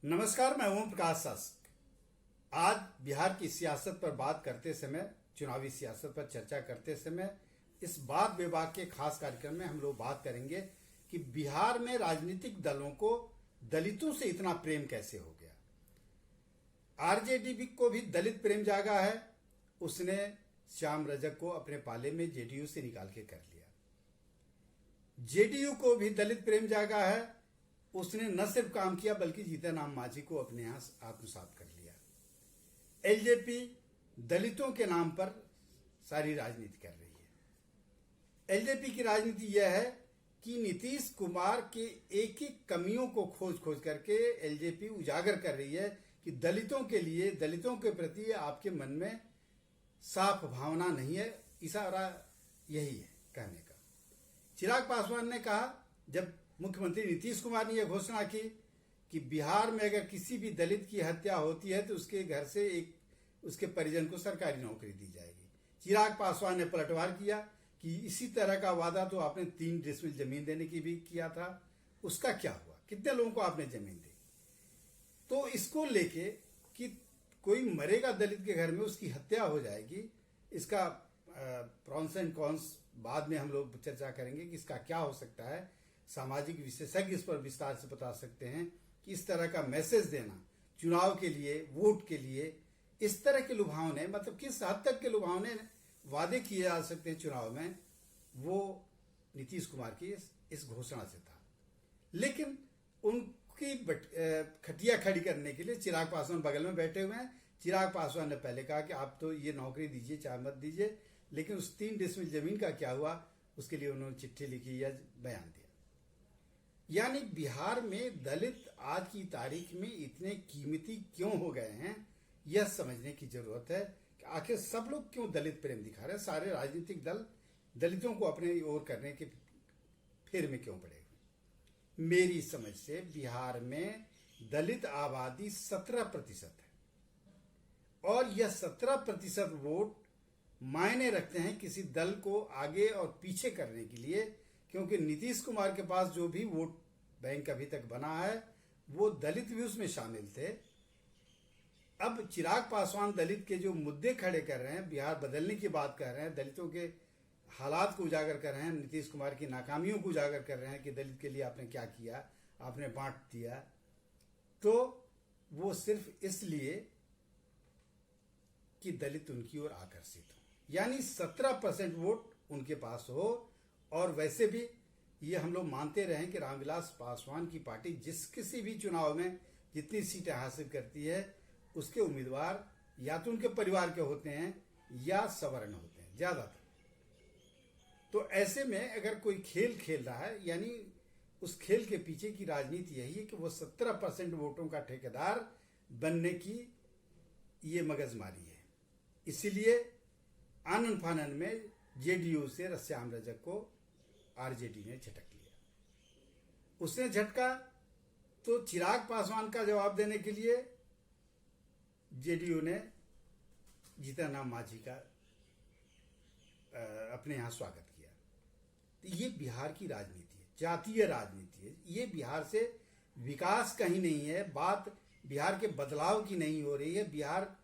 नमस्कार, मैं ओम प्रकाश शास्त्री। आज बिहार की सियासत पर बात करते समय, चुनावी सियासत पर चर्चा करते समय, इस वाद विवाद के खास कार्यक्रम में हम लोग बात करेंगे कि बिहार में राजनीतिक दलों को दलितों से इतना प्रेम कैसे हो गया। आरजेडी को भी दलित प्रेम जागा है। उसने श्याम रजक को अपने पाले में जेडीयू से निकाल के कर लिया। जेडीयू को भी दलित प्रेम जागा है। उसने न सिर्फ काम किया बल्कि जीतन राम मांझी को अपने यहां आत्मसात कर लिया। एलजेपी दलितों के नाम पर सारी राजनीति कर रही है। एलजेपी की राजनीति यह है कि नीतीश कुमार के एक एक कमियों को खोज खोज करके एलजेपी उजागर कर रही है कि दलितों के लिए, दलितों के प्रति आपके मन में साफ भावना नहीं है। इशारा यही है कहने का। चिराग पासवान ने कहा, जब मुख्यमंत्री नीतीश कुमार ने यह घोषणा की कि बिहार में अगर किसी भी दलित की हत्या होती है तो उसके घर से उसके परिजन को सरकारी नौकरी दी जाएगी। चिराग पासवान ने पलटवार किया कि इसी तरह का वादा तो आपने 3 डिसमिल जमीन देने की भी किया था, उसका क्या हुआ? कितने लोगों को आपने जमीन दी? तो इसको लेके कि कोई मरेगा दलित के घर में, उसकी हत्या हो जाएगी, इसका प्रॉन्स एंड कॉन्स बाद में हम लोग चर्चा करेंगे कि इसका क्या हो सकता है। सामाजिक विशेषज्ञ इस पर विस्तार से बता सकते हैं कि इस तरह का मैसेज देना चुनाव के लिए, वोट के लिए, इस तरह के लुभावने, मतलब किस हद तक के लुभावने वादे किए जा सकते हैं चुनाव में, वो नीतीश कुमार की इस घोषणा से था। लेकिन उनकी खटिया खड़ी करने के लिए चिराग पासवान बगल में बैठे हुए हैं। चिराग पासवान ने पहले कहा कि आप तो ये नौकरी दीजिए चाहे मत दीजिए, लेकिन उस 3 डिसमिल जमीन का क्या हुआ, उसके लिए उन्होंने चिट्ठी लिखी या बयान दिया। यानी बिहार में दलित आज की तारीख में इतने कीमती क्यों हो गए हैं, यह समझने की जरूरत है कि आखिर सब लोग क्यों दलित प्रेम दिखा रहे हैं। सारे राजनीतिक दल दलितों को अपने ओर करने के फेर में क्यों पड़े हुए। मेरी समझ से बिहार में दलित आबादी 17% है और यह 17% वोट मायने रखते हैं किसी दल को आगे और पीछे करने के लिए, क्योंकि नीतीश कुमार के पास जो भी वोट बैंक अभी तक बना है वो दलित भी उसमें शामिल थे। अब चिराग पासवान दलित के जो मुद्दे खड़े कर रहे हैं, बिहार बदलने की बात कर रहे हैं, दलितों के हालात को उजागर कर रहे हैं, नीतीश कुमार की नाकामियों को उजागर कर रहे हैं कि दलित के लिए आपने क्या किया, आपने बांट दिया, तो वो सिर्फ इसलिए कि दलित उनकी ओर आकर्षित हो। यानी 17% वोट उनके पास हो। और वैसे भी ये हम लोग मानते रहे कि रामविलास पासवान की पार्टी किसी भी चुनाव में जितनी सीटें हासिल करती है, उसके उम्मीदवार या तो उनके परिवार के होते हैं या सवर्ण होते हैं ज्यादातर। तो ऐसे में अगर कोई खेल खेल रहा है, यानी उस खेल के पीछे की राजनीति यही है कि वो 17% वोटों का ठेकेदार बनने की ये मगजमारी है। इसीलिए आनन फानन में जेडीयू से श्याम रजक को आरजेडी ने झटक लिया। उसने झटका तो चिराग पासवान का जवाब देने के लिए जेडीयू ने जीतन राम मांझी का अपने यहां स्वागत किया। तो ये बिहार की राजनीति है, जातीय राजनीति है। ये बिहार से विकास कहीं नहीं है, बात बिहार के बदलाव की नहीं हो रही है। बिहार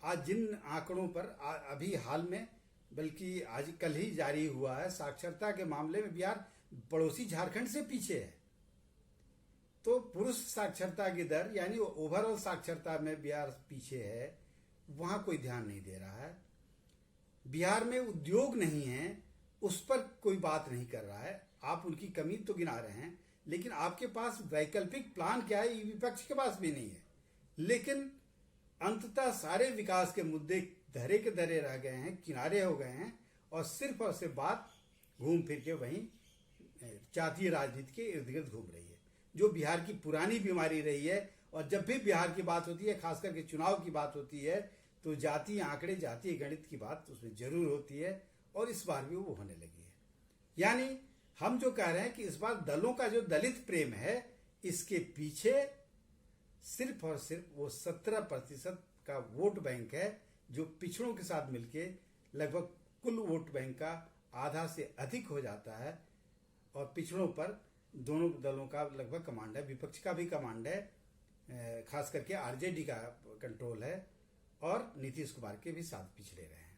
आज जिन आंकड़ों पर अभी हाल में, बल्कि आज कल ही जारी हुआ है, साक्षरता के मामले में बिहार पड़ोसी झारखंड से पीछे है। तो पुरुष साक्षरता की दर, यानी ओवरऑल साक्षरता में बिहार पीछे है, वहां कोई ध्यान नहीं दे रहा है। बिहार में उद्योग नहीं है, उस पर कोई बात नहीं कर रहा है। आप उनकी कमी तो गिना रहे हैं, लेकिन आपके पास वैकल्पिक प्लान क्या है, विपक्ष के पास भी नहीं है। लेकिन अंततः सारे विकास के मुद्दे धरे के धरे रह गए हैं, किनारे हो गए हैं, और सिर्फ बात घूम फिर के वहीं जातीय राजनीति के इर्द गिर्द घूम रही है, जो बिहार की पुरानी बीमारी रही है। और जब भी बिहार की बात होती है, खास करके चुनाव की बात होती है, तो जातीय आंकड़े, जातीय गणित की बात उसमें जरूर होती है, और इस बार भी वो होने लगी है। यानी हम जो कह रहे हैं कि इस बार दलों का जो दलित प्रेम है, इसके पीछे सिर्फ और सिर्फ वो 17% का वोट बैंक है, जो पिछड़ों के साथ मिलके लगभग कुल वोट बैंक का आधा से अधिक हो जाता है। और पिछड़ों पर दोनों दलों का लगभग कमांड है, विपक्ष का भी कमांड है, खास करके आरजेडी का कंट्रोल है और नीतीश कुमार के भी साथ पिछड़े रहे हैं।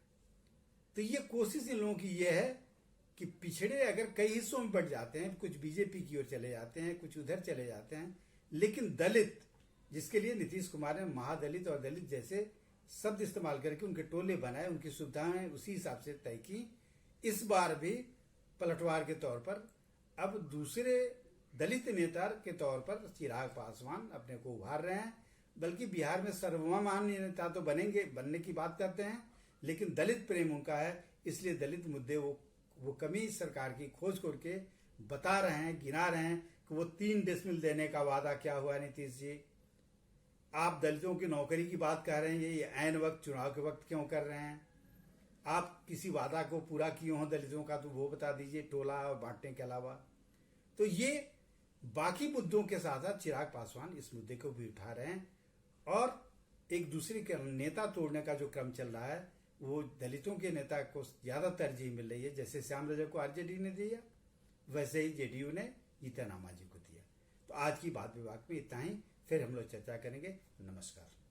तो ये कोशिश इन लोगों की ये है कि पिछड़े अगर कई हिस्सों में बढ़ जाते हैं, कुछ बीजेपी की ओर चले जाते हैं, कुछ उधर चले जाते हैं, लेकिन दलित, जिसके लिए नीतीश कुमार ने महादलित और दलित जैसे शब्द इस्तेमाल करके उनके टोले बनाए, उनकी सुविधाएं उसी हिसाब से तय की, इस बार भी पलटवार के तौर पर अब दूसरे दलित नेता के तौर पर चिराग पासवान अपने को उभार रहे हैं। बल्कि बिहार में सर्वमान्य नेता तो बनने की बात करते हैं, लेकिन दलित प्रेम उनका है, इसलिए दलित मुद्दे वो कमी सरकार की खोज करके बता रहे हैं, गिना रहे हैं कि वो 3 डेसिमल देने का वादा क्या हुआ नीतीश जी। आप दलितों की नौकरी की बात कर रहे हैं, ये ऐन वक्त चुनाव के वक्त क्यों कर रहे हैं? आप किसी वादा को पूरा किए हो दलितों का तो वो बता दीजिए, टोला और बांटने के अलावा। तो ये बाकी मुद्दों के साथ साथ चिराग पासवान इस मुद्दे को भी उठा रहे हैं और एक दूसरे के नेता तोड़ने का जो क्रम चल रहा है वो दलितों के नेता को ज्यादा तरजीह मिल रही है। जैसे श्याम रजक को आरजेडी ने दिया, वैसे ही जेडीयू ने जीतन राम मांझी को दिया। तो आज की बात विभाग में इतना ही, फिर हम लोग चर्चा करेंगे। नमस्कार।